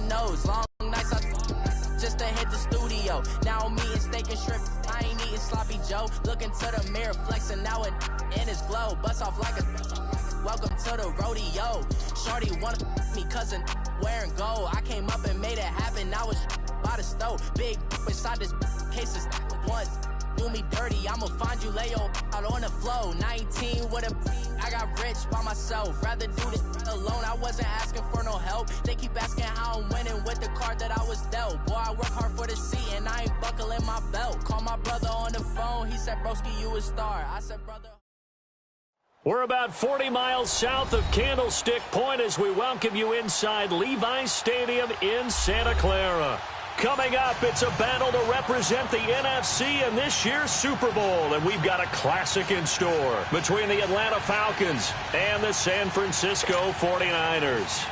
knows. Long nights just to hit the studio. Now I'm eating steak and shrimp. I ain't eating sloppy Joe. Looking to the mirror, flexing now in his glow. Bust off like a welcome to the rodeo. Shorty wanna me cousin wearing gold. I came up and made it happen. Now it's by the stove. Big inside this case of once. Do me dirty, I'ma find you, lay your out on the flow. 19 with a I got rich by myself. Rather do this alone, I wasn't asking for no help. They keep asking how I'm winning with the card that I was dealt. Boy, I work hard for the seat and I ain't buckling my belt. Call my brother on the phone, he said, broski, you a star. I said, brother. We're about 40 miles south of Candlestick Point as we welcome you inside Levi's Stadium in Santa Clara. Coming up, it's a battle to represent the NFC in this year's Super Bowl, and we've got a classic in store between the Atlanta Falcons and the San Francisco 49ers.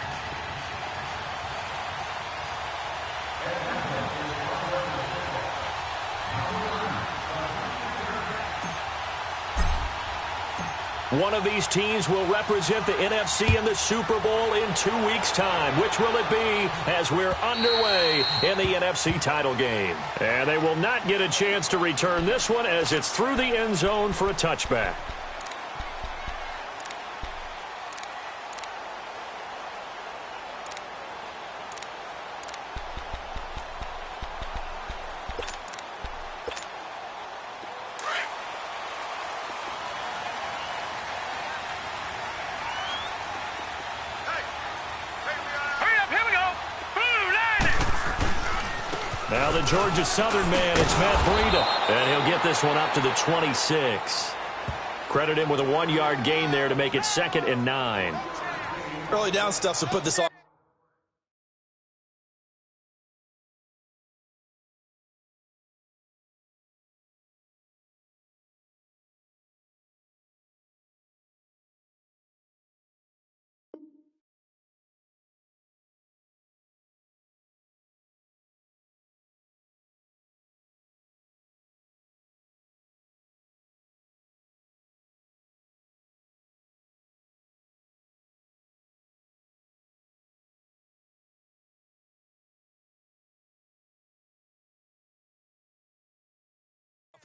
One of these teams will represent the NFC in the Super Bowl in 2 weeks' time. Which will it be as we're underway in the NFC title game? And they will not get a chance to return this one as it's through the end zone for a touchback. Now the Georgia Southern man, it's Matt Breida, and he'll get this one up to the 26. Credit him with a 1-yard gain there to make it 2nd and 9. Early down stuff, so put this on.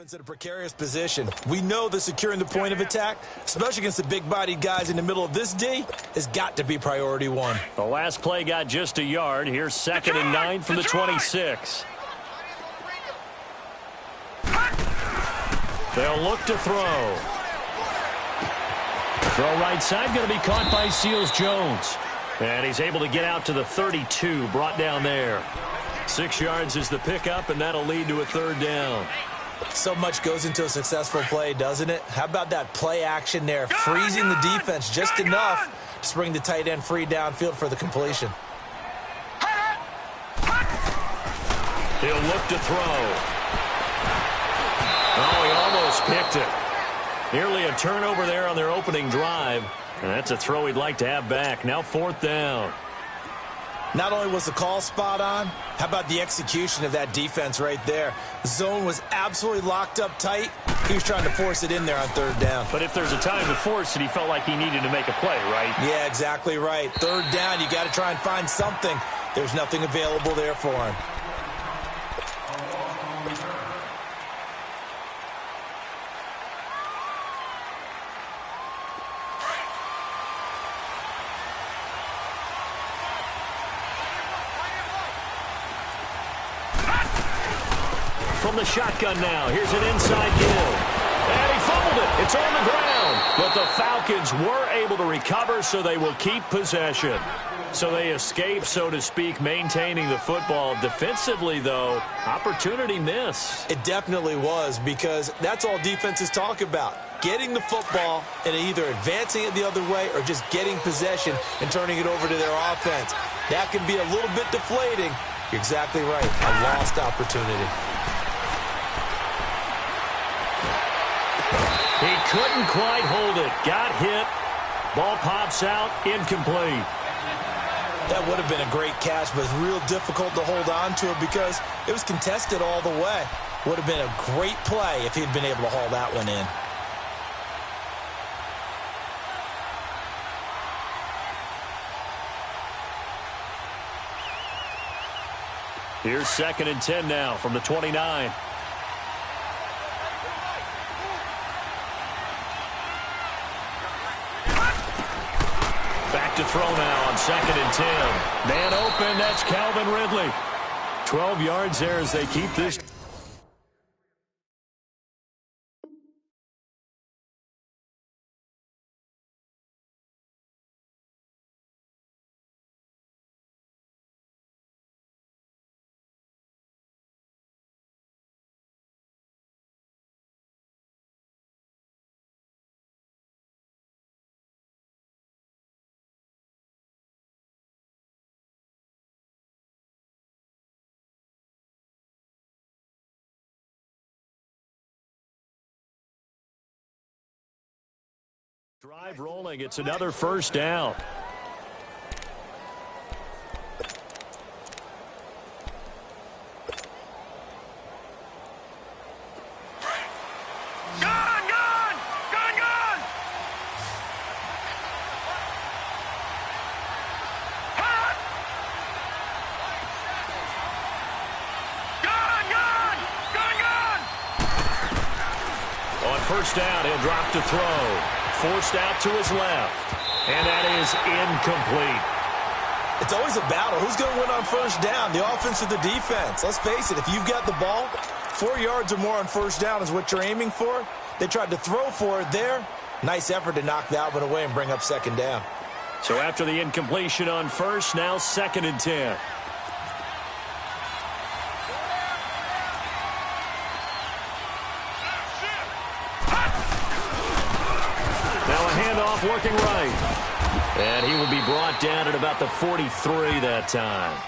In a precarious position. We know that securing the point of attack, especially against the big-bodied guys in the middle of this D, has got to be priority one. The last play got just a yard. Here's 2nd and 9 from the 26. They'll look to throw. Throw right side, going to be caught by Seals-Jones. And he's able to get out to the 32, brought down there. 6 yards is the pickup, and that'll lead to a 3rd down. So much goes into a successful play, doesn't it? How about that play action there, freezing the defense just enough to bring the tight end free downfield for the completion. He'll look to throw. Oh, he almost picked it. Nearly a turnover there on their opening drive. And that's a throw he'd like to have back. Now 4th down. Not only was the call spot on, how about the execution of that defense right there? The zone was absolutely locked up tight. He was trying to force it in there on 3rd down. But if there's a time to force it, he felt like he needed to make a play, right? Yeah, exactly right. 3rd down, you got to try and find something. There's nothing available there for him. From the shotgun now, here's an inside give. And he fumbled it. It's on the ground. But the Falcons were able to recover, so they will keep possession. So they escape, so to speak, maintaining the football. Defensively, though, opportunity miss. It definitely was, because that's all defenses talk about. Getting the football and either advancing it the other way or just getting possession and turning it over to their offense. That can be a little bit deflating. You're exactly right. A lost opportunity. He couldn't quite hold it. Got hit. Ball pops out. Incomplete. That would have been a great catch, but it's real difficult to hold on to it because it was contested all the way. Would have been a great play if he'd been able to haul that one in. Here's 2nd and 10 now from the 29. Back to throw now on 2nd and 10. Man open, that's Calvin Ridley. 12 yards there as they keep this. Drive rolling. It's another first down. First down, he'll drop to throw. Forced out to his left. And that is incomplete. It's always a battle. Who's going to win on first down, the offense or the defense? Let's face it, if you've got the ball, 4 yards or more on first down is what you're aiming for. They tried to throw for it there. Nice effort to knock that one away and bring up 2nd down. So after the incompletion on first, now 2nd and 10. Working right. And he will be brought down at about the 43 that time.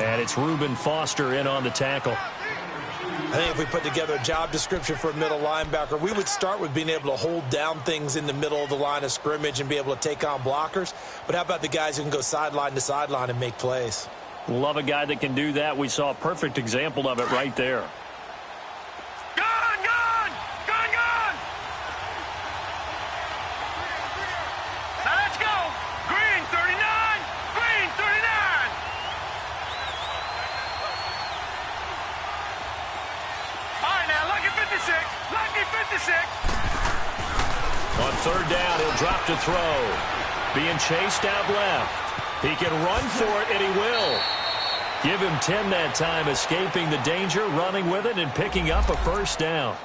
And it's Reuben Foster in on the tackle. I think if we put together a job description for a middle linebacker, we would start with being able to hold down things in the middle of the line of scrimmage and be able to take on blockers. But how about the guys who can go sideline to sideline and make plays? Love a guy that can do that. We saw a perfect example of it right there. On 3rd down, he'll drop to throw. Being chased out left. He can run for it, and he will. Give him 10 that time, escaping the danger, running with it, and picking up a first down.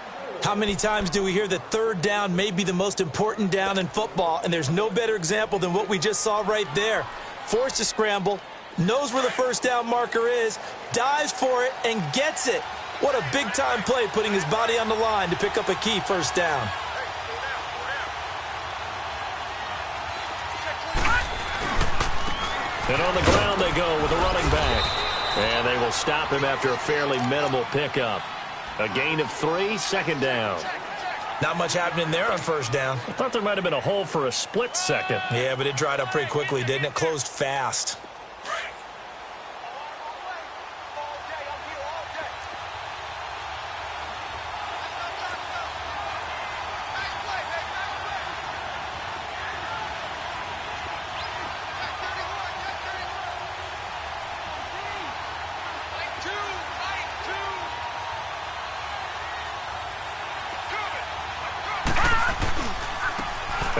How many times do we hear that 3rd down may be the most important down in football, and there's no better example than what we just saw right there. Forced to scramble, knows where the first down marker is, dives for it, and gets it. What a big-time play, putting his body on the line to pick up a key first down. And on the ground they go with a running back. And they will stop him after a fairly minimal pickup. A gain of 3, 2nd down. Not much happening there on first down. I thought there might have been a hole for a split second. Yeah, but it dried up pretty quickly, didn't it? Closed fast.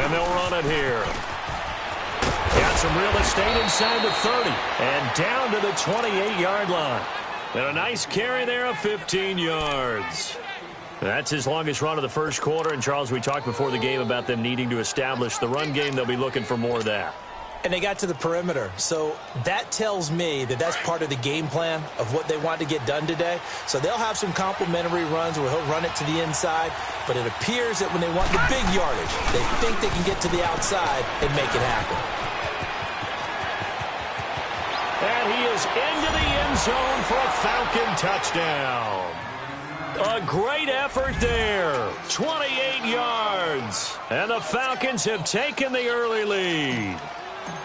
And they'll run it here. Got some real estate inside the 30. And down to the 28-yard line. And a nice carry there of 15 yards. That's his longest run of the first quarter. And, Charles, we talked before the game about them needing to establish the run game. They'll be looking for more of that. And they got to the perimeter. So that tells me that that's part of the game plan of what they want to get done today. So they'll have some complimentary runs where he'll run it to the inside. But it appears that when they want the big yardage, they think they can get to the outside and make it happen. And he is into the end zone for a Falcon touchdown. A great effort there. 28 yards. And the Falcons have taken the early lead.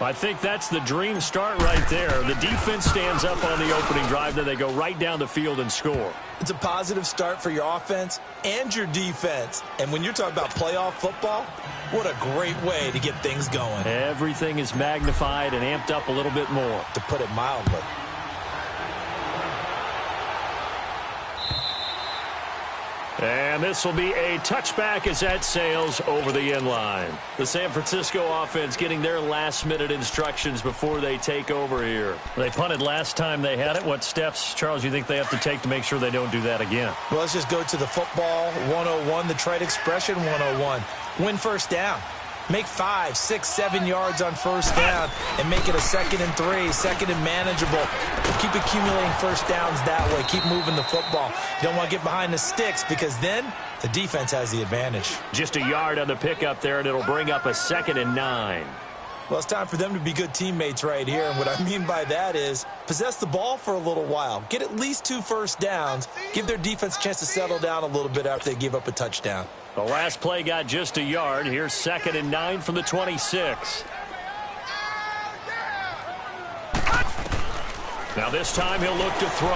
I think that's the dream start right there. The defense stands up on the opening drive, then they go right down the field and score. It's a positive start for your offense and your defense. And when you're talking about playoff football, what a great way to get things going. Everything is magnified and amped up a little bit more. To put it mildly. And this will be a touchback as that sails over the end line. The San Francisco offense getting their last-minute instructions before they take over here. They punted last time they had it. What steps, Charles, you think they have to take to make sure they don't do that again? Well, let's just go to the football 101, the trade expression 101. Win first down. Make 5, 6, 7 yards on first down and make it a 2nd and 3, 2nd and manageable. Keep accumulating first downs that way. Keep moving the football. You don't want to get behind the sticks because then the defense has the advantage. Just a yard on the pickup there, and it'll bring up a 2nd and 9. Well, it's time for them to be good teammates right here. And what I mean by that is possess the ball for a little while. Get at least 2 first downs. Give their defense a chance to settle down a little bit after they give up a touchdown. The last play got just a yard. Here's 2nd and 9 from the 26. Now this time he'll look to throw.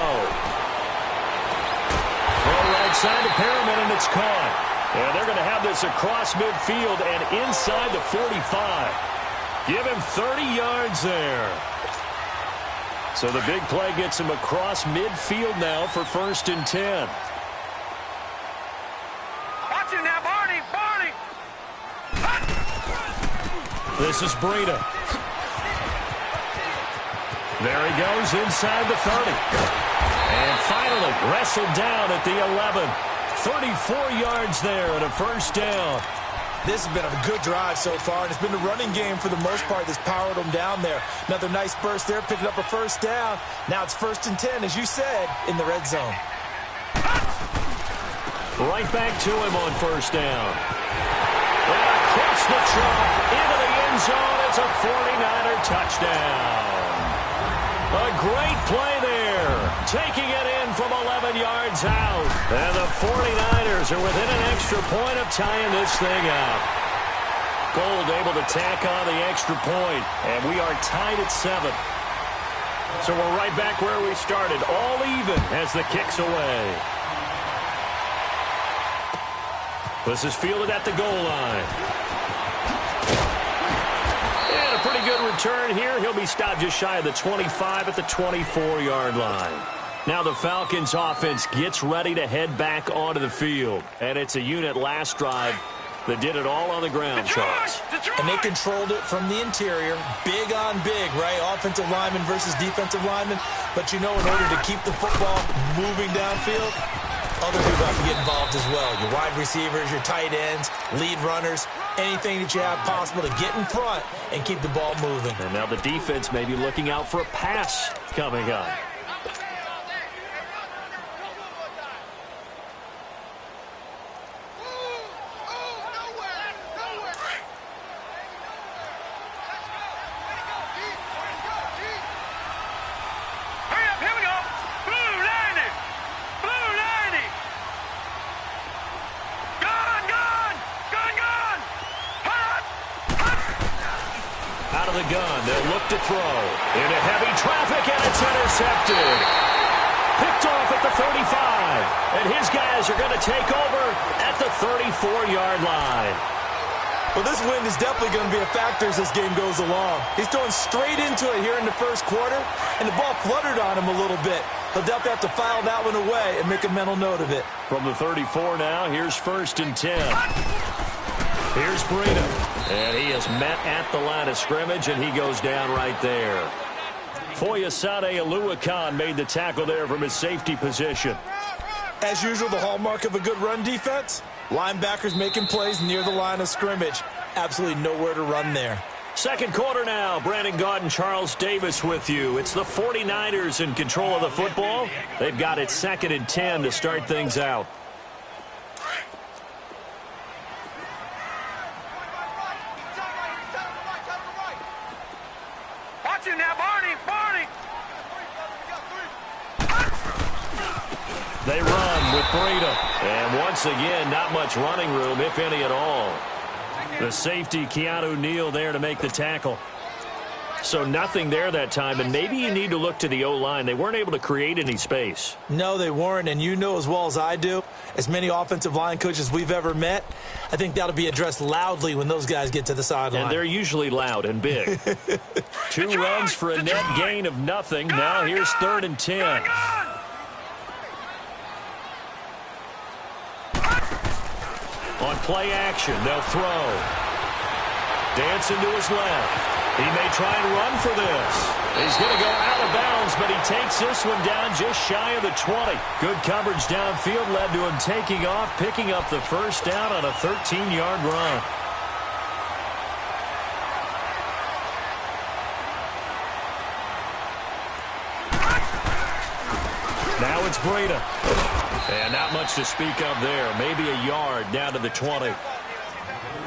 Throw right side to Perriman, and it's caught. And they're going to have this across midfield and inside the 45. Give him 30 yards there. So the big play gets him across midfield now for 1st and 10. Watch him now, Barney! This is Breida. There he goes inside the 30. And finally wrestled down at the 11. 34 yards there and a first down. This has been a good drive so far, and it's been the running game for the most part that's powered them down there. Another nice burst there, picking up a first down. Now it's 1st and 10, as you said, in the red zone. Right back to him on first down. And across the chalk, into the end zone. It's a 49er touchdown. A great play there. Taking it in from 11 yards out. And the 49ers are within an extra point of tying this thing up. Gold able to tack on the extra point. And we are tied at 7. So we're right back where we started. All even as the kick's away. This is fielded at the goal line. And a pretty good return here. He'll be stopped just shy of the 25 at the 24-yard line. Now the Falcons offense gets ready to head back onto the field. And it's a unit last drive that did it all on the ground, Charles. And they controlled it from the interior. Big on big, right? Offensive lineman versus defensive lineman. But you know, in order to keep the football moving downfield, other people have to get involved as well. Your wide receivers, your tight ends, lead runners, anything that you have possible to get in front and keep the ball moving. And now the defense may be looking out for a pass coming up. Out of the gun, they'll look to throw. Into heavy traffic, and it's intercepted. Picked off at the 35. And his guys are going to take over at the 34-yard line. Well, this wind is definitely going to be a factor as this game goes along. He's throwing straight into it here in the first quarter, and the ball fluttered on him a little bit. He'll definitely have to file that one away and make a mental note of it. From the 34 now, here's 1st and 10. Here's Breida. And he is met at the line of scrimmage, and he goes down right there. Foyesade Oluwakan made the tackle there from his safety position. As usual, the hallmark of a good run defense, linebackers making plays near the line of scrimmage. Absolutely nowhere to run there. Second quarter now. Brandon Gaudin, Charles Davis with you. It's the 49ers in control of the football. They've got it 2nd and 10 to start things out. Watch him now, Barney! They run with Breida. And once again, not much running room, if any at all. The safety, Keanu Neal, there to make the tackle. So nothing there that time, and maybe you need to look to the O-line. They weren't able to create any space. No, they weren't, and you know as well as I do, as many offensive line coaches we've ever met, I think that'll be addressed loudly when those guys get to the sideline. And they're usually loud and big. 2 runs for a net gain of nothing. Now here's 3rd and 10. On play action, they'll throw. Dancing to his left. He may try and run for this. He's going to go out of bounds, but he takes this one down just shy of the 20. Good coverage downfield led to him taking off, picking up the first down on a 13-yard run. Now it's Breda. And not much to speak of there. Maybe a yard down to the 20.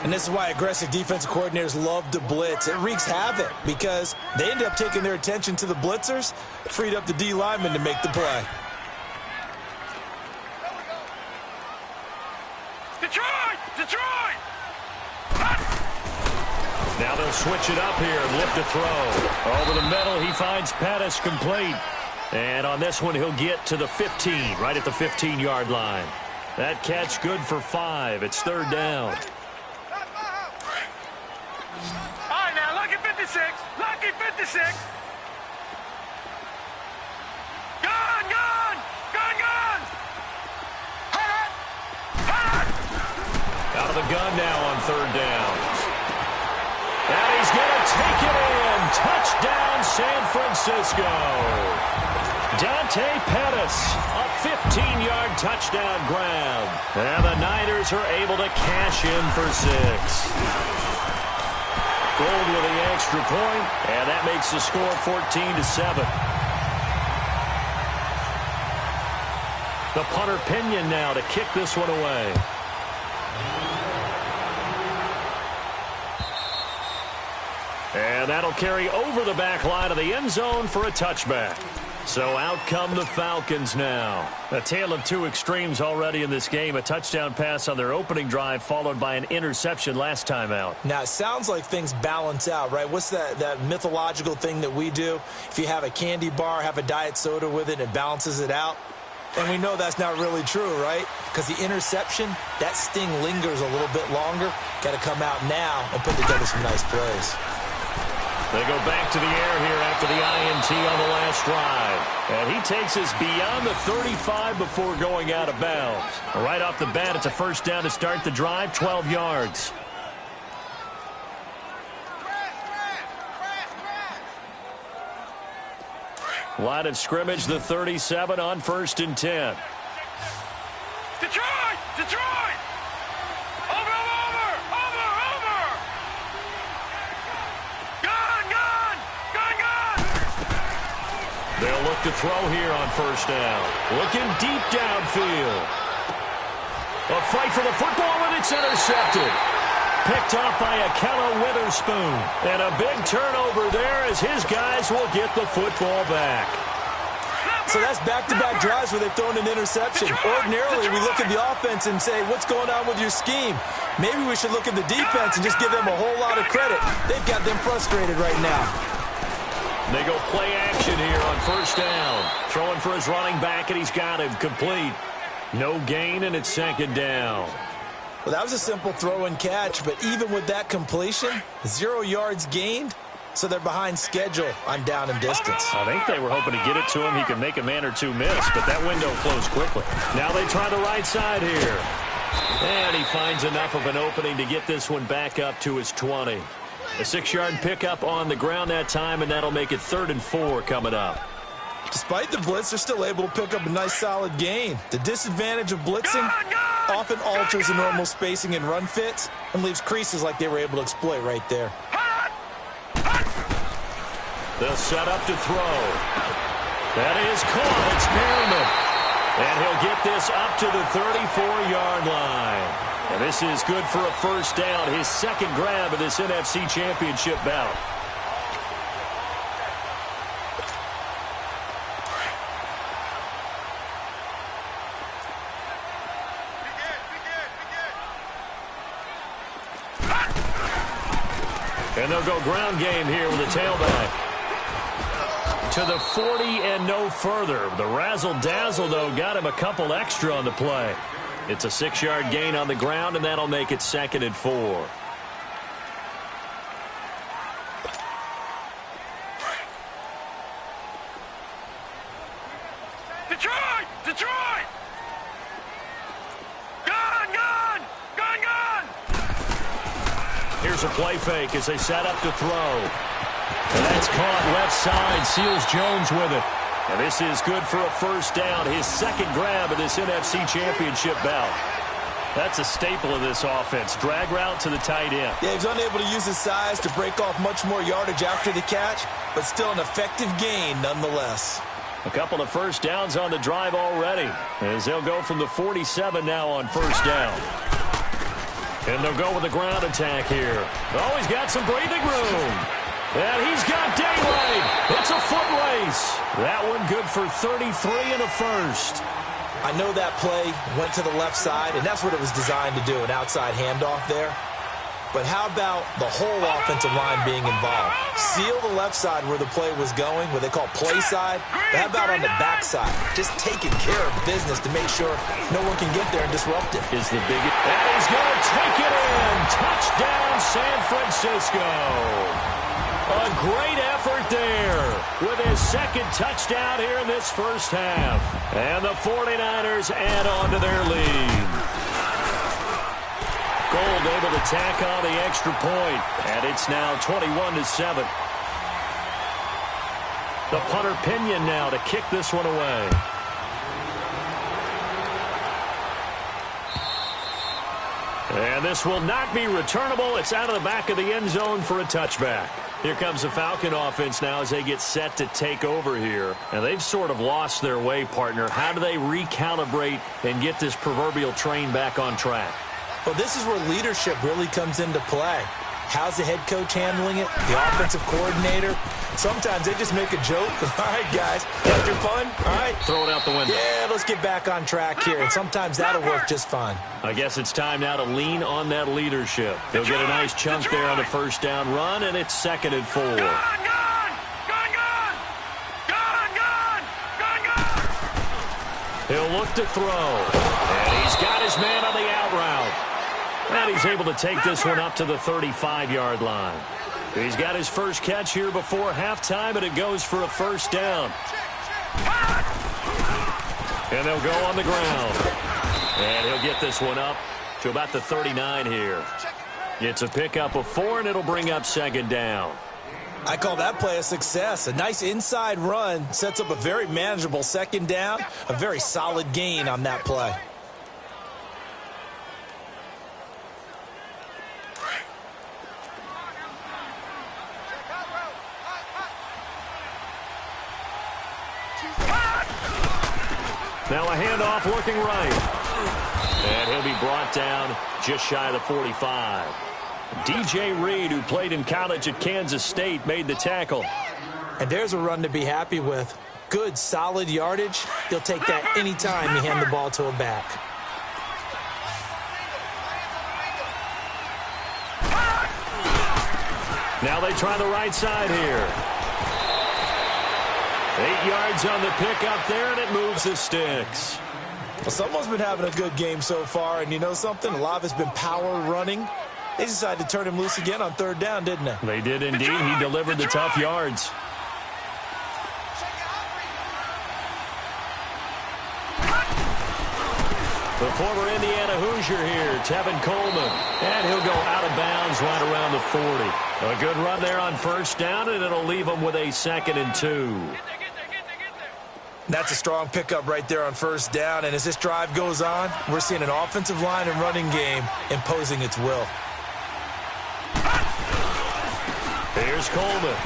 And this is why aggressive defensive coordinators love to blitz. It wreaks havoc because they end up taking their attention to the blitzers, freed up the D lineman to make the play. Detroit! Detroit! Now they'll switch it up here and lift a throw. Over the middle, he finds Pettis complete. And on this one, he'll get to the 15, right at the 15-yard line. That catch good for 5. It's third down. All right, now, lucky 56. Lucky 56. Gun, gun! Gun, gun! Hut! Hut! Out of the gun now on third down. And he's going to take it in. Touchdown, San Francisco. Dante Pettis, a 15-yard touchdown grab. And the Niners are able to cash in for 6. Gold with the extra point, and that makes the score 14-7. The punter Pinion now to kick this one away. And that'll carry over the back line of the end zone for a touchback. So out come the Falcons now. A tale of two extremes already in this game. A touchdown pass on their opening drive followed by an interception last time out. Now, it sounds like things balance out, right? What's that mythological thing that we do? If you have a candy bar, have a diet soda with it, it balances it out. And we know that's not really true, right? Because the interception, that sting lingers a little bit longer. Got to come out now and put together some nice plays. They go back to the air here after the INT on the last drive. And he takes us beyond the 35 before going out of bounds. Right off the bat, it's a first down to start the drive, 12 yards. Line of scrimmage, the 37 on 1st and 10. Detroit! Detroit! Over! Gun! Gun! Gun! Gun! They'll look to throw here on first down. Looking deep downfield. A fight for the football, and it's intercepted. Picked off by Akello Witherspoon. And a big turnover there as his guys will get the football back. So that's back-to-back drives where they've thrown an interception. Ordinarily, we look at the offense and say, what's going on with your scheme? Maybe we should look at the defense and just give them a whole lot of credit. They've got them frustrated right now. They go play action here on first down. Throwing for his running back, and he's got him complete. No gain, and it's second down. Well, that was a simple throw and catch, but even with that completion, 0 yards gained, so they're behind schedule on down and distance. I think they were hoping to get it to him. He could make a man or two miss, but that window closed quickly. Now they try the right side here. And he finds enough of an opening to get this one back up to his 20. A 6-yard pickup on the ground that time, and that'll make it 3rd and 4 coming up. Despite the blitz, they're still able to pick up a nice solid gain. The disadvantage of blitzing often alters the normal spacing and run fits and leaves creases like they were able to exploit right there. They'll set up to throw. That is caught. It's Perriman. And he'll get this up to the 34-yard line. And this is good for a first down. His second grab of this NFC Championship bout. And they'll go ground game here with a tailback. To the 40 and no further. The razzle-dazzle, though, got him a couple extra on the play. It's a 6-yard gain on the ground, and that'll make it 2nd and 4. Detroit! Detroit! Gun! Gun! Gun! Gun! Here's a play fake as they set up to throw. And that's caught left side. Seals Jones with it. And this is good for a first down. His second grab of this NFC Championship bout. That's a staple of this offense. Drag route to the tight end. Yeah, he's unable to use his size to break off much more yardage after the catch, but still an effective gain nonetheless. A couple of first downs on the drive already, as they'll go from the 47 now on first down. And they'll go with the ground attack here. Oh, he's got some breathing room. And he's got daylight. It's a foot race. That one good for 33 and a first. I know that play went to the left side, and that's what it was designed to do, an outside handoff there. But how about the whole offensive line being involved? Seal the left side where the play was going, what they call play side. But how about on the back side? Just taking care of business to make sure no one can get there and disrupt it. Is the biggest. And he's going to take it in. Touchdown, San Francisco. A great effort there with his second touchdown here in this first half. And the 49ers add on to their lead. Gold able to tack on the extra point, and it's now 21-7. The punter Pinion now to kick this one away. And this will not be returnable. It's out of the back of the end zone for a touchback. Here comes the Falcon offense now as they get set to take over here. And they've sort of lost their way, partner. How do they recalibrate and get this proverbial train back on track? Well, this is where leadership really comes into play. How's the head coach handling it? The offensive coordinator? Sometimes they just make a joke. All right, guys, had your fun? All right. Throw it out the window. Yeah, let's get back on track here. And sometimes that'll work just fine. I guess it's time now to lean on that leadership. They'll get a nice chunk there on the first down run, and it's 2nd and 4. He'll look to throw. And he's got his man on the out route. And he's able to take this one up to the 35-yard line. He's got his first catch here before halftime, and it goes for a first down. And they'll go on the ground. And he'll get this one up to about the 39 here. It's a pickup of 4, and it'll bring up 2nd down. I call that play a success. A nice inside run sets up a very manageable 2nd down. A very solid gain on that play. Now a handoff looking right. And he'll be brought down just shy of the 45. DJ Reed, who played in college at Kansas State, made the tackle. And there's a run to be happy with. Good, solid yardage. He'll take that anytime you hand the ball to a back. Now they try the right side here. 8 yards on the pickup there, and it moves the sticks. Well, someone's been having a good game so far, and you know something? A lot of it's been power running. They decided to turn him loose again on 3rd down, didn't they? They did indeed. He delivered the tough yards. The former Indiana Hoosier here, Tevin Coleman. And he'll go out of bounds right around the 40. A good run there on first down, and it'll leave him with a 2nd and 2. That's a strong pickup right there on first down. And as this drive goes on, we're seeing an offensive line and running game imposing its will. Here's Coleman.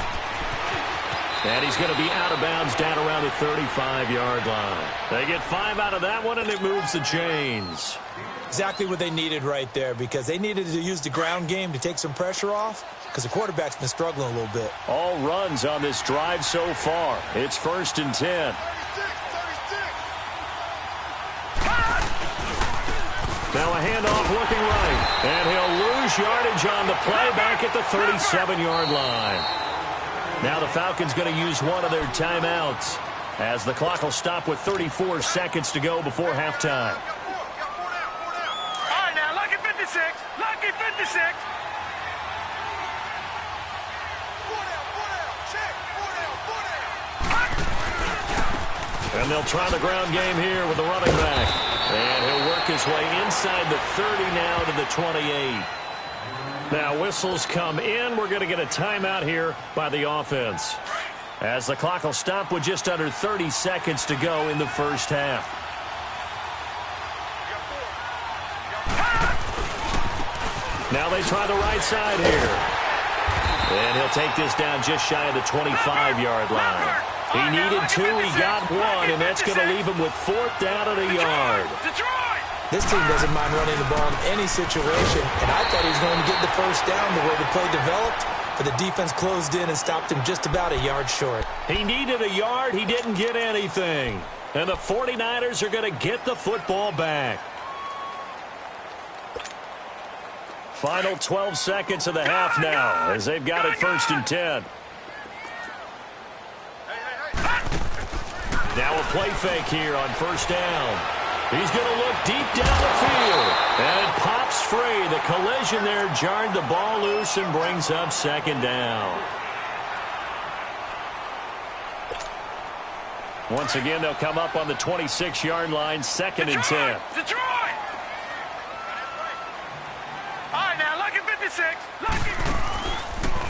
And he's going to be out of bounds down around the 35-yard line. They get 5 out of that one, and it moves the chains. Exactly what they needed right there, because they needed to use the ground game to take some pressure off, because the quarterback's been struggling a little bit. All runs on this drive so far. It's 1st and 10. Now a handoff looking right. And he'll lose yardage on the play back at the 37-yard line. Now the Falcons going to use one of their timeouts as the clock will stop with 34 seconds to go before halftime. All right, now, lucky 56. Lucky 56. And they'll try the ground game here with the running back. And he'll work his way inside the 30 now to the 28. Now whistles come in. We're going to get a timeout here by the offense, as the clock will stop with just under 30 seconds to go in the first half. Now they try the right side here. And he'll take this down just shy of the 25-yard line. He needed 2, he got 1, and that's going to leave him with 4th down at a yard. This team doesn't mind running the ball in any situation, and I thought he was going to get the first down the way the play developed, but the defense closed in and stopped him just about a yard short. He needed a yard, he didn't get anything. And the 49ers are going to get the football back. Final 12 seconds of the half now, as they've got it 1st and 10. Now a play fake here on 1st down. He's going to look deep down the field. And it pops free. The collision there jarred the ball loose and brings up 2nd down. Once again, they'll come up on the 26-yard line, 2nd and 10. Detroit! All right, now, lucky 56. Lucky.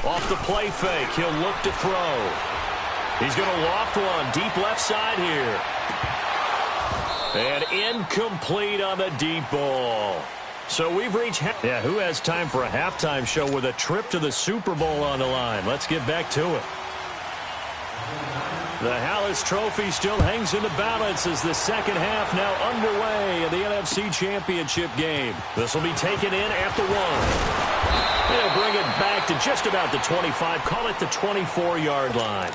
Off the play fake, he'll look to throw. He's going to loft one, deep left side here. And incomplete on the deep ball. So we've reached... who has time for a halftime show with a trip to the Super Bowl on the line? Let's get back to it. The Hallis Trophy still hangs in the balance as the second half now underway in the NFC Championship game. This will be taken in at the 1. They'll bring it back to just about the 25, call it the 24-yard line.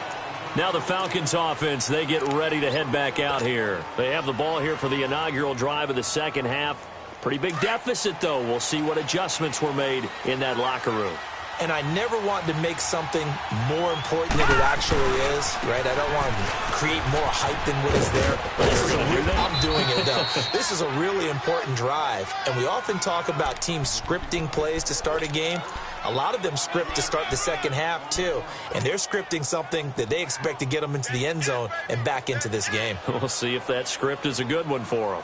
Now the Falcons offense, they get ready to head back out here. They have the ball here for the inaugural drive of the second half. Pretty big deficit, though. We'll see what adjustments were made in that locker room. And I never want to make something more important than it actually is, right? I don't want to create more hype than what is there. But this is I'm doing it, though. This is a really important drive. And we often talk about teams scripting plays to start a game. A lot of them script to start the second half, too. And they're scripting something that they expect to get them into the end zone and back into this game. We'll see if that script is a good one for them.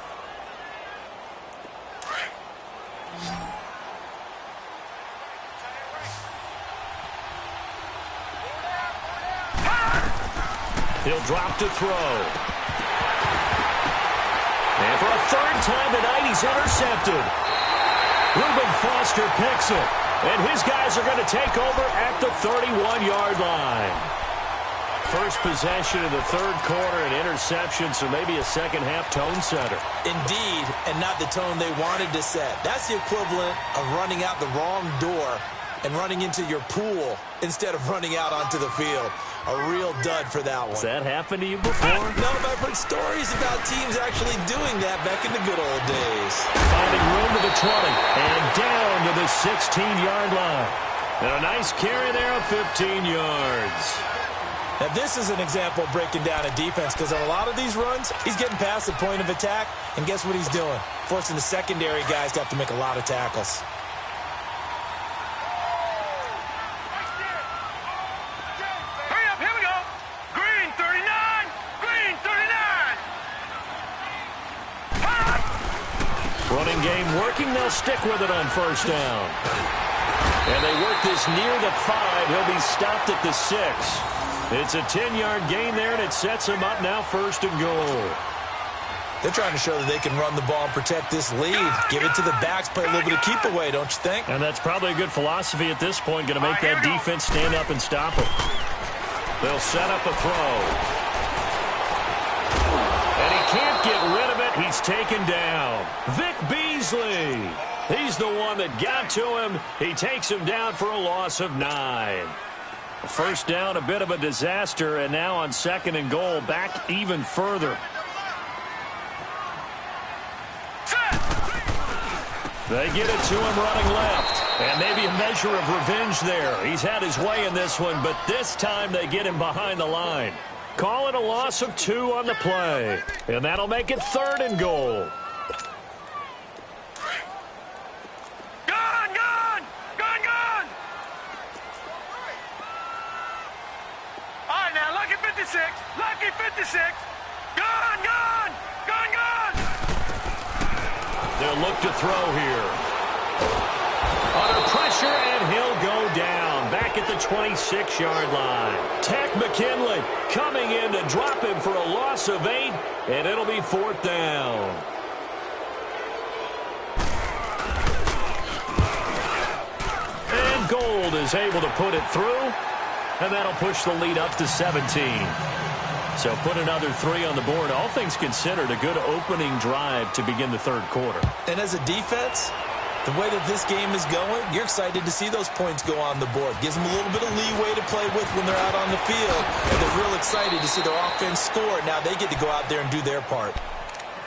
He'll drop to throw. And for a 3rd time tonight, he's intercepted. Reuben Foster picks it. And his guys are going to take over at the 31-yard line. First possession of the 3rd quarter, an interception, so maybe a second-half tone setter. Indeed, and not the tone they wanted to set. That's the equivalent of running out the wrong door and running into your pool instead of running out onto the field. A real dud for that one. Has that happened to you before? No, but I've heard stories about teams actually doing that back in the good old days. Finding room to the 20 and down to the 16-yard line. And a nice carry there of 15 yards. Now, this is an example of breaking down a defense because on a lot of these runs, he's getting past the point of attack, and guess what he's doing? Forcing the secondary guys to have to make a lot of tackles. Running game working. They'll stick with it on 1st down. And they work this near the 5. He'll be stopped at the 6. It's a 10-yard gain there, and it sets him up now 1st and goal. They're trying to show that they can run the ball and protect this lead. Give it to the backs, play a little bit of keep away, don't you think? And that's probably a good philosophy at this point, going to make that defense stand up and stop them. They'll set up a throw. And he can't get rid of it. He's taken down. Vic Beasley. He's the one that got to him. He takes him down for a loss of 9. 1st down, a bit of a disaster, and now on 2nd and goal, back even further. They get it to him running left, and maybe a measure of revenge there. He's had his way in this one, but this time they get him behind the line. Call it a loss of 2 on the play, and that'll make it 3rd and goal. Gone! All right, now, lucky 56. Lucky 56. Gone! They'll look to throw here. Under pressure. pressure, and he'll go down. Back at the 26-yard line. Tech McKinley coming in to drop him for a loss of 8, and it'll be 4th down. And Gold is able to put it through, and that'll push the lead up to 17. So put another 3 on the board. All things considered, a good opening drive to begin the third quarter. And as a defense, the way that this game is going, you're excited to see those points go on the board. Gives them a little bit of leeway to play with when they're out on the field. And they're real excited to see their offense score. Now they get to go out there and do their part.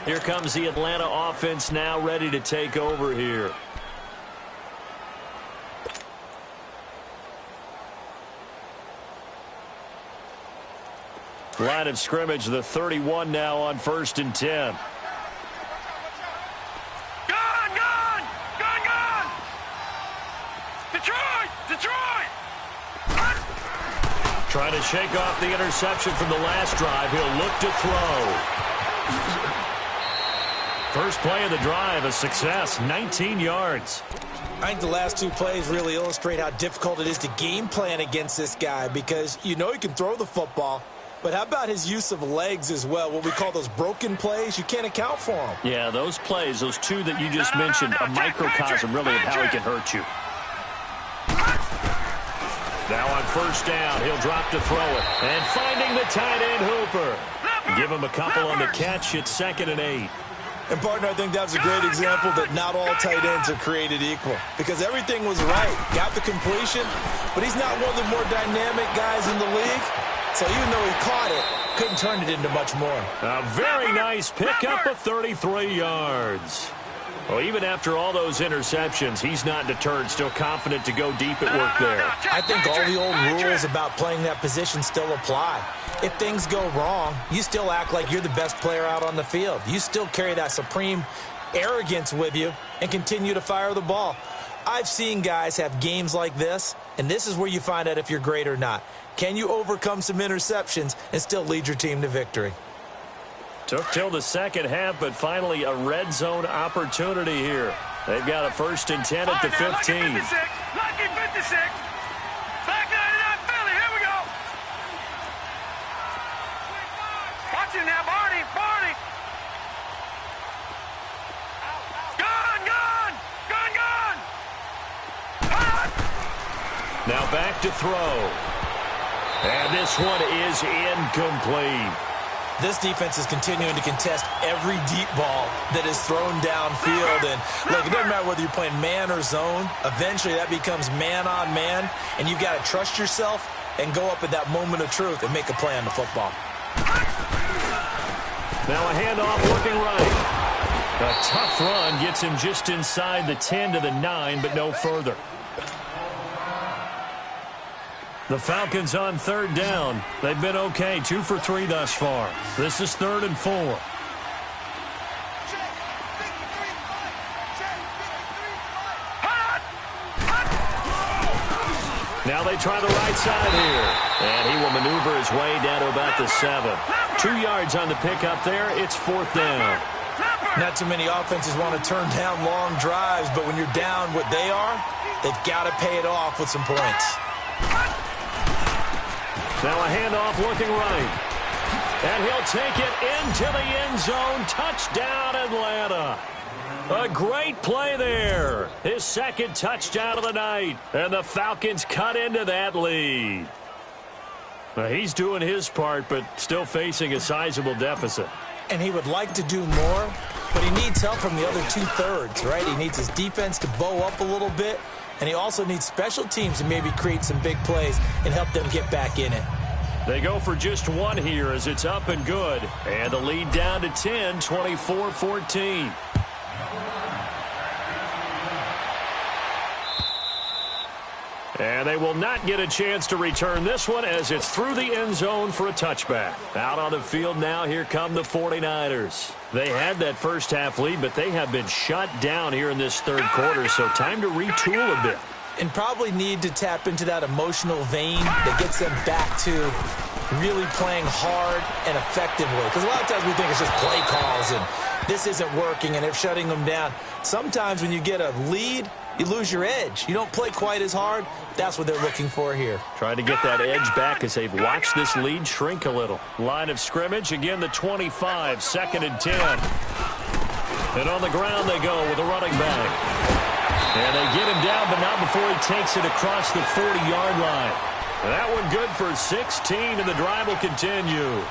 Here comes the Atlanta offense now ready to take over here. Line of scrimmage, the 31 now on 1st and 10. Gone! Detroit! Trying to shake off the interception from the last drive. He'll look to throw. First play of the drive, a success, 19 yards. I think the last 2 plays really illustrate how difficult it is to game plan against this guy because you know he can throw the football. But how about his use of legs as well? What we call those broken plays, you can't account for them. Yeah, those plays, those 2 that you just mentioned, a microcosm really of how he can hurt you. Now on 1st down, he'll drop to throw it. And finding the tight end Hooper. Give him a couple on the catch. It's 2nd and 8. And, partner, I think that was a great example that not all tight ends are created equal because everything was right. Got the completion, but he's not one of the more dynamic guys in the league. So even though he caught it, couldn't turn it into much more. A very nice pickup of 33 yards. Well, even after all those interceptions, he's not deterred, still confident to go deep at work there. I think all the old rules about playing that position still apply. If things go wrong, you still act like you're the best player out on the field. You still carry that supreme arrogance with you and continue to fire the ball. I've seen guys have games like this, and this is where you find out if you're great or not. Can you overcome some interceptions and still lead your team to victory? Took till the second half, but finally a red zone opportunity here. They've got a 1st and 10 at the 15. Lucky 56. Back 99 Philly. Here we go. Watch him now, Barney. Gone. Now back to throw. And this one is incomplete. This defense is continuing to contest every deep ball that is thrown downfield. And look, it doesn't matter whether you're playing man or zone. Eventually that becomes man on man. And you've got to trust yourself and go up at that moment of truth and make a play on the football. Now a handoff looking right. A tough run gets him just inside the 10 to the 9, but no further. The Falcons on 3rd down. They've been okay, 2 for 3 thus far. This is 3rd and 4. Now they try the right side here. And he will maneuver his way down to about the 7. 2 yards on the pickup there. It's 4th down. Not too many offenses want to turn down long drives, but when you're down what they are, they've got to pay it off with some points. Now a handoff looking right. And he'll take it into the end zone. Touchdown, Atlanta. A great play there. His 2nd touchdown of the night. And the Falcons cut into that lead. Now, he's doing his part, but still facing a sizable deficit. And he would like to do more, but he needs help from the other 2/3, right? He needs his defense to bow up a little bit. And he also needs special teams to maybe create some big plays and help them get back in it. They go for just 1 here as it's up and good. And the lead down to 10, 24-14. And they will not get a chance to return this one as it's through the end zone for a touchback. Out on the field now, here come the 49ers. They had that first half lead, but they have been shut down here in this third quarter, so time to retool a bit. And probably need to tap into that emotional vein that gets them back to really playing hard and effectively. Because a lot of times we think it's just play calls and this isn't working and they're shutting them down. Sometimes when you get a lead, you lose your edge. You don't play quite as hard. That's what they're looking for here. Trying to get that edge back as they've watched this lead shrink a little. Line of scrimmage, again the 25, 2nd and 10. And on the ground they go with a running back. And they get him down, but not before he takes it across the 40-yard line. That one good for 16, and the drive will continue.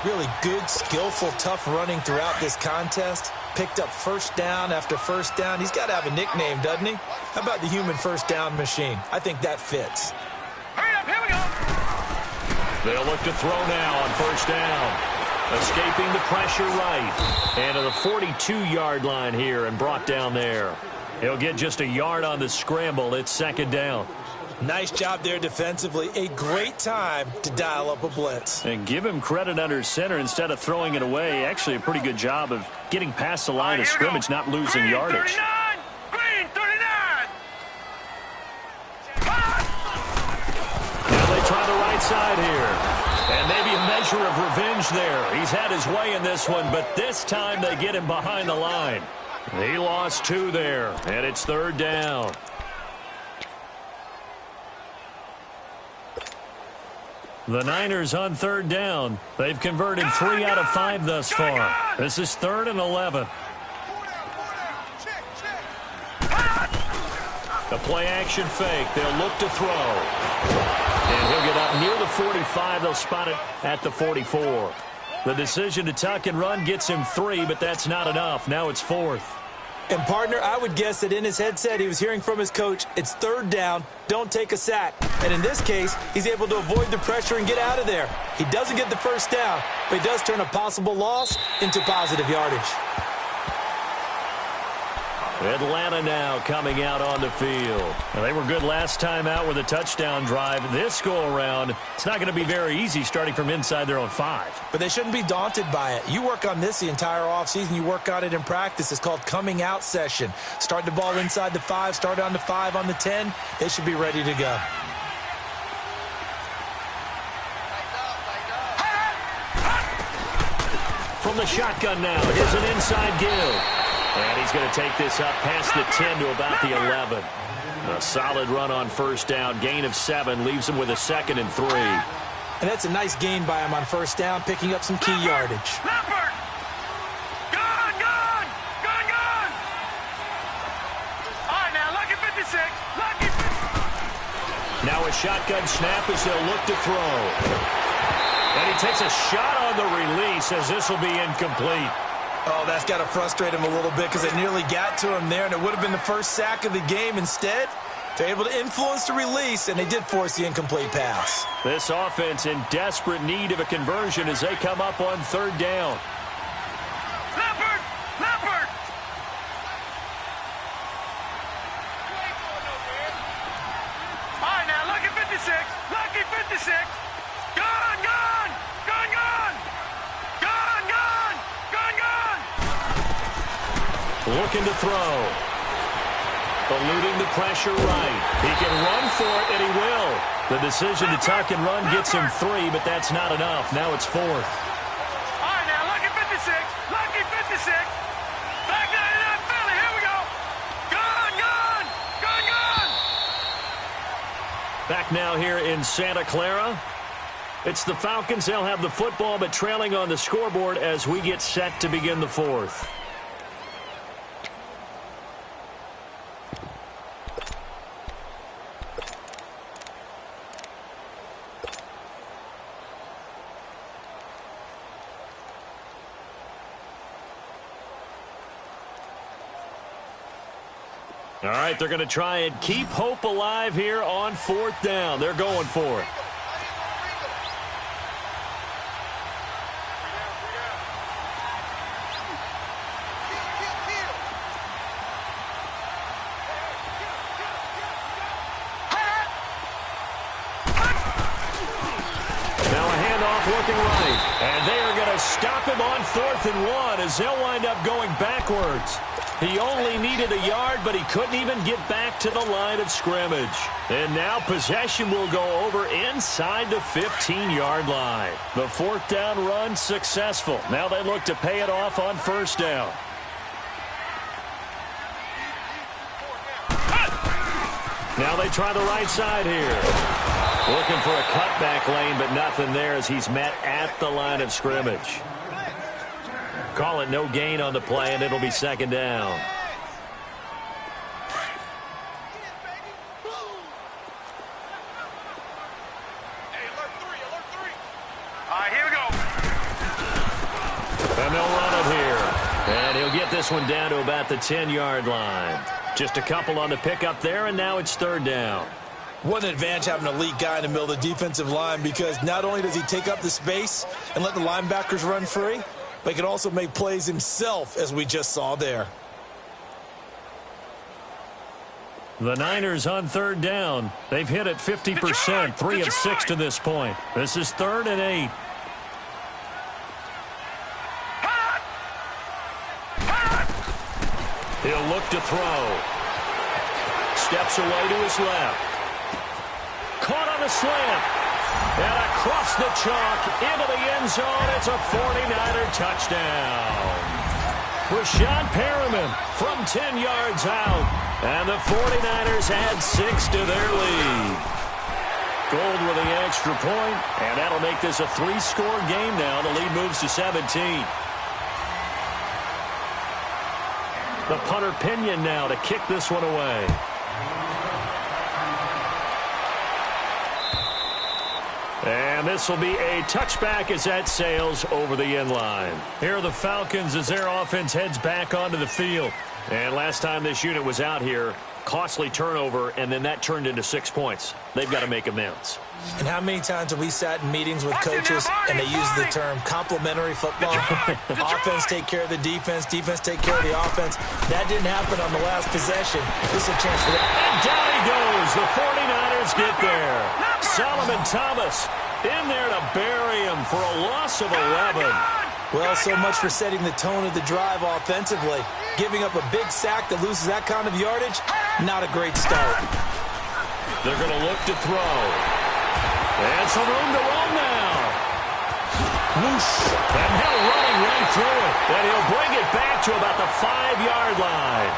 Really good, skillful, tough running throughout this contest. Picked up first down after first down. He's got to have a nickname, doesn't he? How about the human first down machine? I think that fits. Hurry up, here we go. They'll look to throw now on first down. Escaping the pressure right. And to the 42-yard line here and brought down there. He'll get just a yard on the scramble. It's 2nd down. Nice job there defensively. A great time to dial up a blitz. And give him credit under center instead of throwing it away. Actually a pretty good job of getting past the line of scrimmage, not losing Green, yardage. 39! Green, 39! Now they try the right side here. And maybe a measure of revenge there. He's had his way in this one, but this time they get him behind the line. He lost 2 there, and it's 3rd down. The Niners on 3rd down. They've converted 3 out of 5 thus far. This is 3rd and 11. The play-action fake. They'll look to throw. And he'll get up near the 45. They'll spot it at the 44. The decision to tuck and run gets him 3, but that's not enough. Now it's 4th. And, partner, I would guess that in his headset he was hearing from his coach, it's 3rd down, don't take a sack. And in this case, he's able to avoid the pressure and get out of there. He doesn't get the first down, but he does turn a possible loss into positive yardage. Atlanta now coming out on the field. Well, they were good last time out with a touchdown drive. This go-around, it's not going to be very easy starting from inside their own 5. But they shouldn't be daunted by it. You work on this the entire offseason. You work on it in practice. It's called coming out session. Start the ball inside the 5, start on the 5, on the 10. They should be ready to go. From the shotgun now, here's an inside give. And he's going to take this up past the 10 to about the 11. A solid run on first down. Gain of 7 leaves him with a 2nd and 3. And that's a nice gain by him on first down, picking up some key yardage. Leopard! Gone, gone! Gone, gone! All right, now, lucky 56. Lucky 50. Now a shotgun snap as they'll look to throw. And he takes a shot on the release as this will be incomplete. Oh, that's got to frustrate him a little bit because it nearly got to him there, and it would have been the first sack of the game. Instead, they're able to influence the release, and they did force the incomplete pass. This offense in desperate need of a conversion as they come up on 3rd down. Leopard! Leopard! All right, now, lucky 56. Lucky 56. Gone, gone! Gone, gone! Gone, gone! Gone, gone! Looking to throw. Eluding the pressure right. He can run for it, and he will. The decision to tuck and run gets him 3, but that's not enough. Now it's 4th. All right, now, lucky 56. Lucky 56. Back 99 Philly. Here we go. Gone, gone! Gone, gone! Back now here in Santa Clara. It's the Falcons. They'll have the football, but trailing on the scoreboard as we get set to begin the 4th. All right, they're going to try and keep hope alive here on 4th down. They're going for it. Looking right, and they are going to stop him on 4th and 1 as they'll wind up going backwards. He only needed a yard, but he couldn't even get back to the line of scrimmage. And now possession will go over inside the 15-yard line. The 4th down run successful. Now they look to pay it off on 1st down. Well, they try the right side here. Looking for a cutback lane, but nothing there as he's met at the line of scrimmage. Call it no gain on the play, and it'll be second down. Here we go. And they'll run it here. And he'll get this one down to about the 10-yard line. Just a couple on the pickup there, and now it's third down. What an advantage having an elite guy in the middle of the defensive line, because not only does he take up the space and let the linebackers run free, but he can also make plays himself, as we just saw there. The Niners on third down. They've hit it 50%, 3 of 6 to this point. This is 3rd and 8. He'll look to throw. Steps away to his left. Caught on the slant. And across the chalk into the end zone. It's a 49er touchdown. Rashad Perriman from 10 yards out. And the 49ers add 6 to their lead. Gold with the extra point, and that'll make this a 3-score game now. The lead moves to 17. The punter Pinion now to kick this one away. And this will be a touchback as that sails over the end line. Here are the Falcons as their offense heads back onto the field. And last time this unit was out here, costly turnover, and then that turned into 6 points. They've got to make amends. And how many times have we sat in meetings with coaches and they use the term complementary football? Offense take care of the defense, defense take care of the offense. That didn't happen on the last possession. This is a chance for that. And down he goes. The 49ers get there. Solomon Thomas in there to bury him for a loss of 11. Well, so much for setting the tone of the drive offensively. Giving up a big sack that loses that kind of yardage, not a great start. They're going to look to throw. And some room to run now. Whoosh. And now running right through it. And he'll bring it back to about the 5-yard line.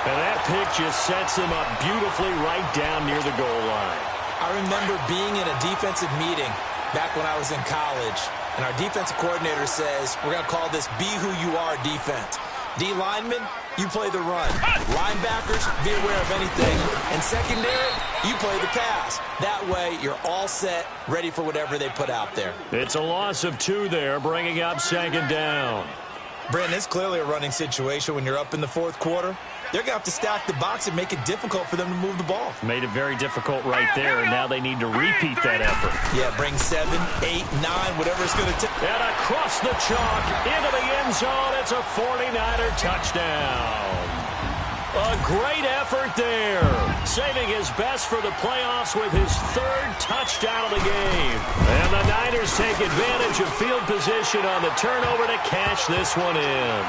And that pick just sets him up beautifully right down near the goal line. I remember being in a defensive meeting back when I was in college, and our defensive coordinator says, we're going to call this be who you are defense. D linemen, you play the run. Linebackers, be aware of anything. And secondary, you play the pass. That way, you're all set, ready for whatever they put out there. It's a loss of 2 there, bringing up second down. Brandon, it's clearly a running situation when you're up in the 4th quarter. They're going to have to stack the box and make it difficult for them to move the ball. Made it very difficult right there, and now they need to repeat that effort. Yeah, bring 7, 8, 9, whatever it's going to take. And across the chalk into the end zone, it's a 49er touchdown. A great effort there, saving his best for the playoffs with his 3rd touchdown of the game. And the Niners take advantage of field position on the turnover to cash this one in.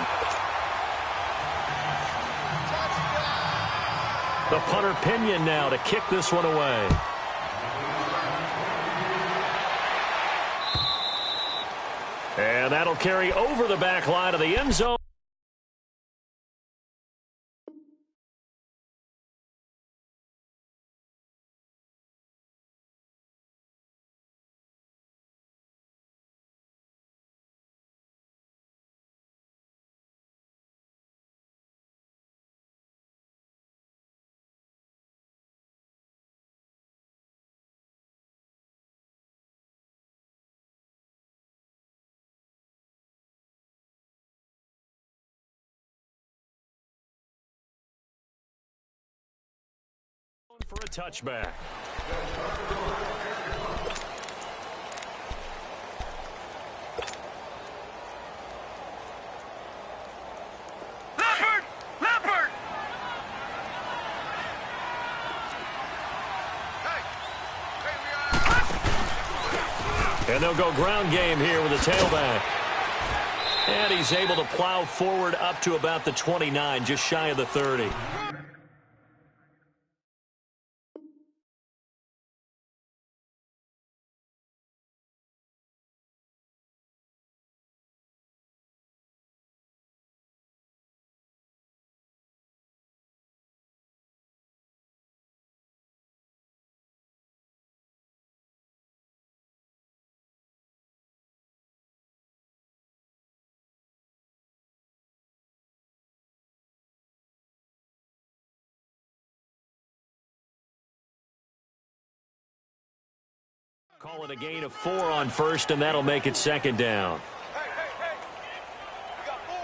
The punter Pinion now to kick this one away. And that'll carry over the back line of the end zone. For a touchback. Leopard! Leopard! And they'll go ground game here with a tailback. And he's able to plow forward up to about the 29, just shy of the 30. Call it a gain of 4 on first, and that'll make it second down. We got 4.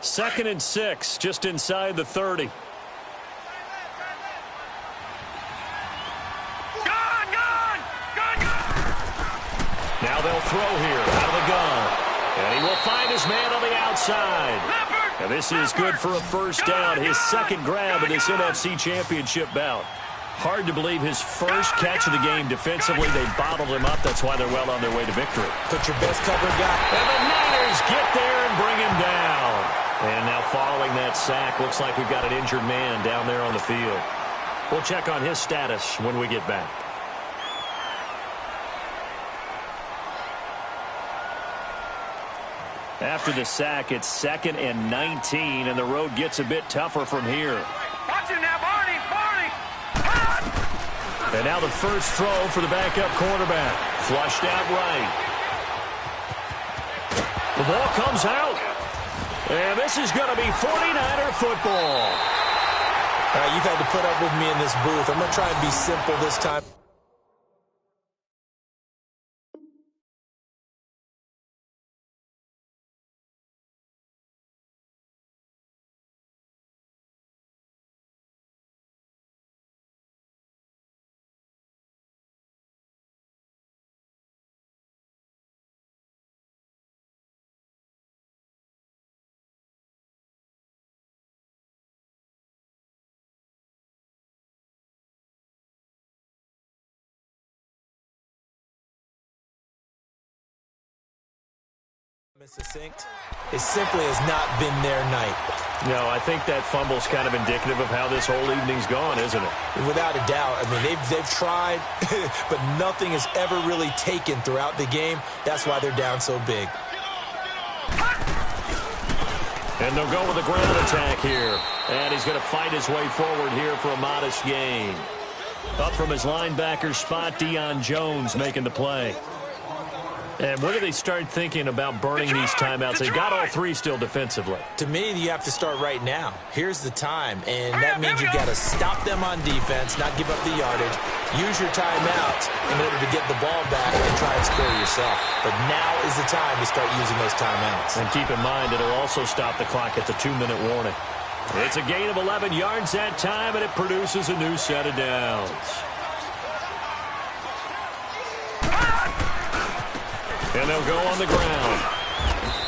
Second and 6, just inside the 30. Now they'll throw here out of the gun. And he will find his man on the outside. And this is good for a first down. His second grab of this NFC Championship bout. Hard to believe his first catch of the game defensively. They bottled him up. That's why they're well on their way to victory. Put your best cover guy. And the Niners get there and bring him down. And now following that sack, looks like we've got an injured man down there on the field. We'll check on his status when we get back. After the sack, it's 2nd and 19, and the road gets a bit tougher from here. Watch him now, Barney! Barney! And now the first throw for the backup quarterback. Flushed out right. The ball comes out. And this is going to be 49er football. All right, you've had to put up with me in this booth. I'm going to try and be simple this time. Succinct. It simply has not been their night. No, I think that fumble's kind of indicative of how this whole evening's gone, isn't it? Without a doubt. I mean, they've tried, but nothing has ever really taken throughout the game. That's why they're down so big. And they'll go with a ground attack here. And he's going to fight his way forward here for a modest gain. Up from his linebacker spot, Deion Jones making the play. And when do they start thinking about burning these timeouts? They've got all 3 still defensively. To me, you have to start right now. Here's the time, and that means you've got to stop them on defense, not give up the yardage, use your timeouts in order to get the ball back and try and score yourself. But now is the time to start using those timeouts. And keep in mind, it'll also stop the clock at the 2-minute warning. It's a gain of 11 yards that time, and it produces a new set of downs. And they'll go on the ground.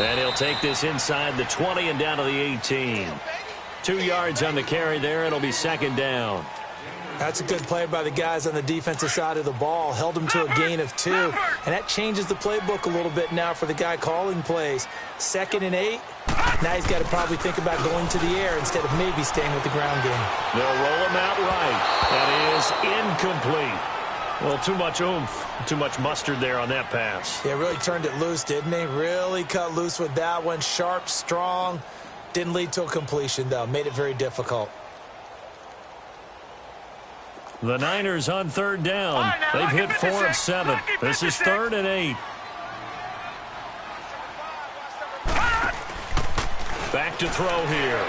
And he'll take this inside the 20 and down to the 18. 2 yards on the carry there. It'll be second down. That's a good play by the guys on the defensive side of the ball. Held them to a gain of 2. And that changes the playbook a little bit now for the guy calling plays. 2nd and 8. Now he's got to probably think about going to the air instead of maybe staying with the ground game. They'll roll him out right. That is incomplete. Well, too much oomph, too much mustard there on that pass. Yeah, really turned it loose, didn't he? Really cut loose with that one. Sharp, strong. Didn't lead to a completion, though. Made it very difficult. The Niners on 3rd down. They've hit 4 of 7. This is 3rd and 8. Back to throw here.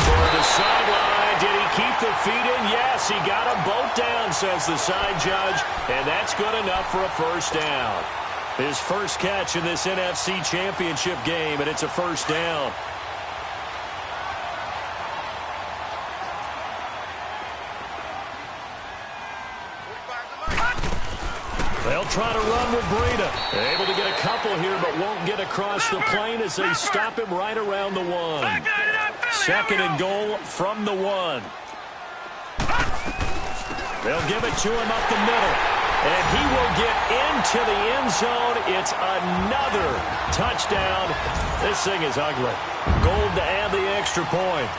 Toward the sideline. Did he keep the feet in? Yes, he got them both down, says the side judge. And that's good enough for a first down. His first catch in this NFC Championship game, and it's a first down. They'll try to run with Breida. Able to get a couple here, but won't get across the plane as they stop him right around the 1. 2nd and goal from the 1. They'll give it to him up the middle. And he will get into the end zone. It's another touchdown. This thing is ugly. Gold to add the extra point.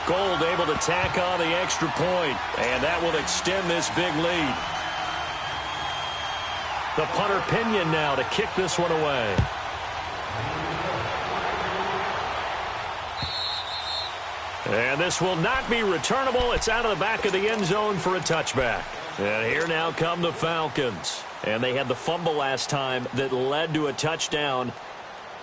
Gold able to tack on the extra point, and that will extend this big lead. The punter Pinion now to kick this one away. And this will not be returnable. It's out of the back of the end zone for a touchback. And here now come the Falcons. And they had the fumble last time that led to a touchdown.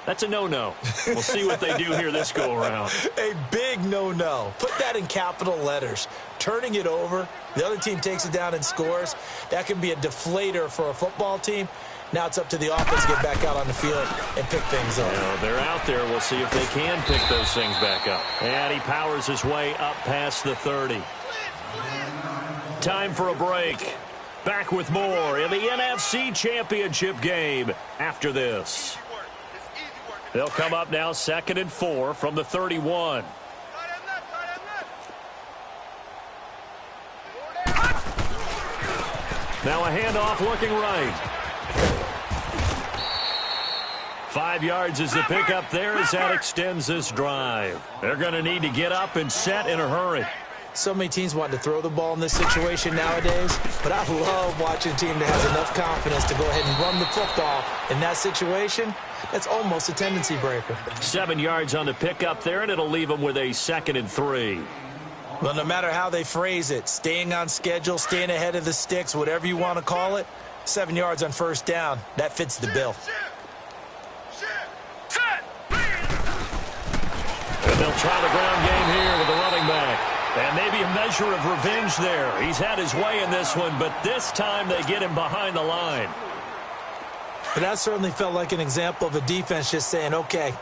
That's a no-no. We'll see what they do here this go-around. A big no-no. Put that in capital letters. Turning it over, the other team takes it down and scores. That can be a deflator for a football team. Now it's up to the offense to get back out on the field and pick things up. Yeah, they're out there. We'll see if they can pick those things back up. And he powers his way up past the 30. Time for a break. Back with more in the NFC Championship game after this. They'll come up now 2nd and 4 from the 31. Now a handoff looking right. 5 yards is the pickup there as that extends this drive. They're going to need to get up and set in a hurry. So many teams want to throw the ball in this situation nowadays, but I love watching a team that has enough confidence to go ahead and run the football in that situation. That's almost a tendency breaker. 7 yards on the pickup there, and it'll leave them with a 2nd and 3. Well, no matter how they phrase it, staying on schedule, staying ahead of the sticks, whatever you want to call it, 7 yards on first down, that fits the bill. And they'll try the ground game here with the running back. And maybe a measure of revenge there. He's had his way in this one, but this time they get him behind the line. But that certainly felt like an example of a defense just saying, okay,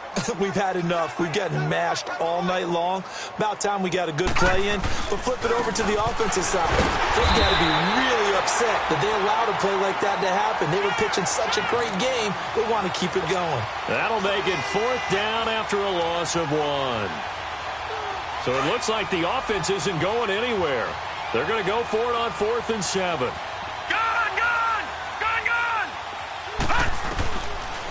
we've had enough. We've gotten mashed all night long. About time we got a good play in. But flip it over to the offensive side. They've got to be really upset that they allowed a play like that to happen. They were pitching such a great game. They want to keep it going. That'll make it 4th down after a loss of 1. So it looks like the offense isn't going anywhere. They're going to go for it on 4th and 7.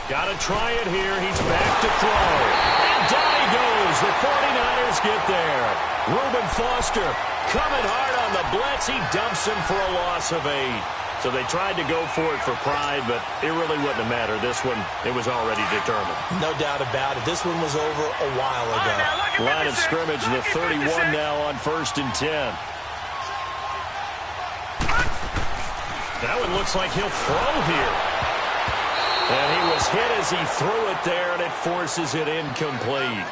Got to try it here. He's back to throw. And down he goes. The 49ers get there. Reuben Foster coming hard on the blitz. He dumps him for a loss of 8. So they tried to go for it for pride, but it really wouldn't have mattered. This one, it was already determined. No doubt about it. This one was over a while ago. Line of scrimmage, the 31 now on 1st and 10. That one looks like he'll throw here. And he was hit as he threw it there, and it forces it incomplete.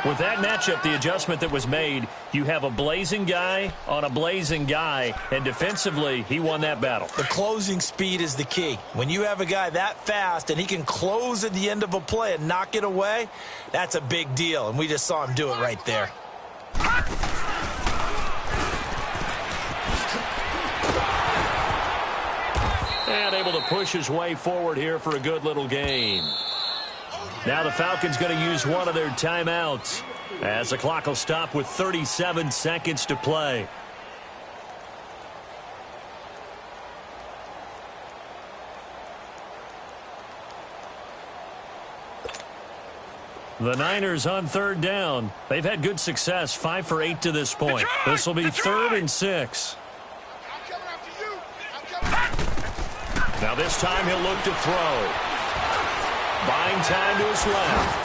With that matchup, the adjustment that was made, you have a blazing guy on a blazing guy, and defensively, he won that battle. The closing speed is the key. When you have a guy that fast and he can close at the end of a play and knock it away, that's a big deal, and we just saw him do it right there. And able to push his way forward here for a good little game. Now the Falcons going to use one of their timeouts as the clock will stop with 37 seconds to play. The Niners on 3rd down. They've had good success, 5 for 8 to this point. This will be 3rd and 6. Now this time he'll look to throw. Buying time to his left.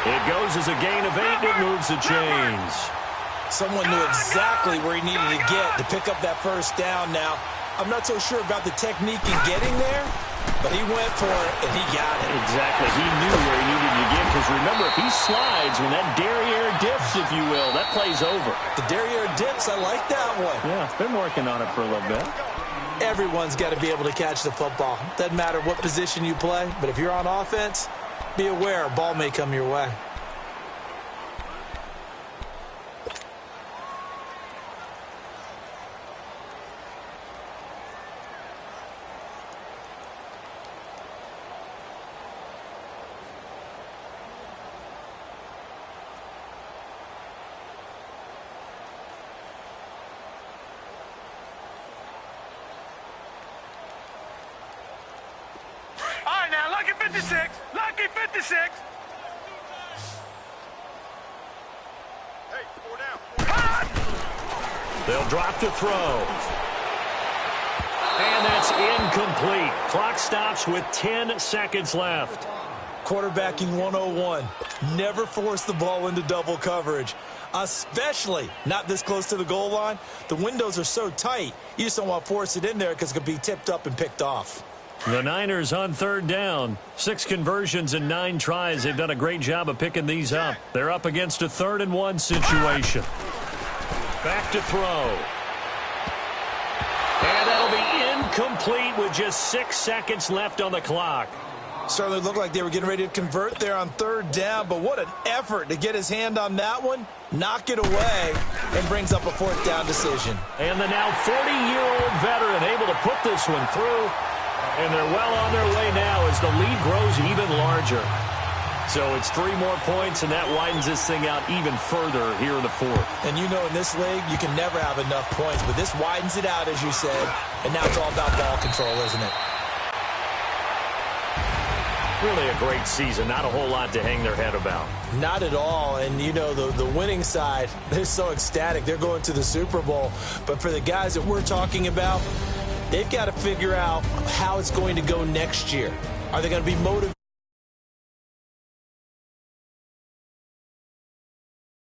It goes as a gain of 8. It moves the chains. Someone knew exactly where he needed to get to pick up that first down now. I'm not so sure about the technique in getting there, but he went for it, and he got it. Exactly. He knew where he needed to get, because remember, if he slides, when that derriere dips, if you will, that play's over. The derriere dips, I like that one. Yeah, been working on it for a little bit. Everyone's got to be able to catch the football. Doesn't matter what position you play, but if you're on offense, be aware a ball may come your way. Lucky 56! Lucky 56! Hey, 4 down. They'll drop to throw. And that's incomplete. Clock stops with 10 seconds left. Quarterbacking 101. Never force the ball into double coverage. especially not this close to the goal line. The windows are so tight, you just don't want to force it in there because it could be tipped up and picked off. The Niners on third down. 6 conversions and 9 tries. They've done a great job of picking these up. They're up against a 3rd and 1 situation. Back to throw. And that'll be incomplete with just 6 seconds left on the clock. Certainly looked like they were getting ready to convert there on 3rd down, but what an effort to get his hand on that one, knock it away, and brings up a 4th down decision. And the now 40-year-old veteran able to put this one through, and they're well on their way now as the lead grows even larger. So it's 3 more points, and that widens this thing out even further here in the 4th. And you know in this league, you can never have enough points, but this widens it out, as you said, and now it's all about ball control, isn't it? Really a great season. Not a whole lot to hang their head about. Not at all. And, you know, the winning side, they're so ecstatic. They're going to the Super Bowl. But for the guys that we're talking about, they've got to figure out how it's going to go next year. Are they going to be motivated?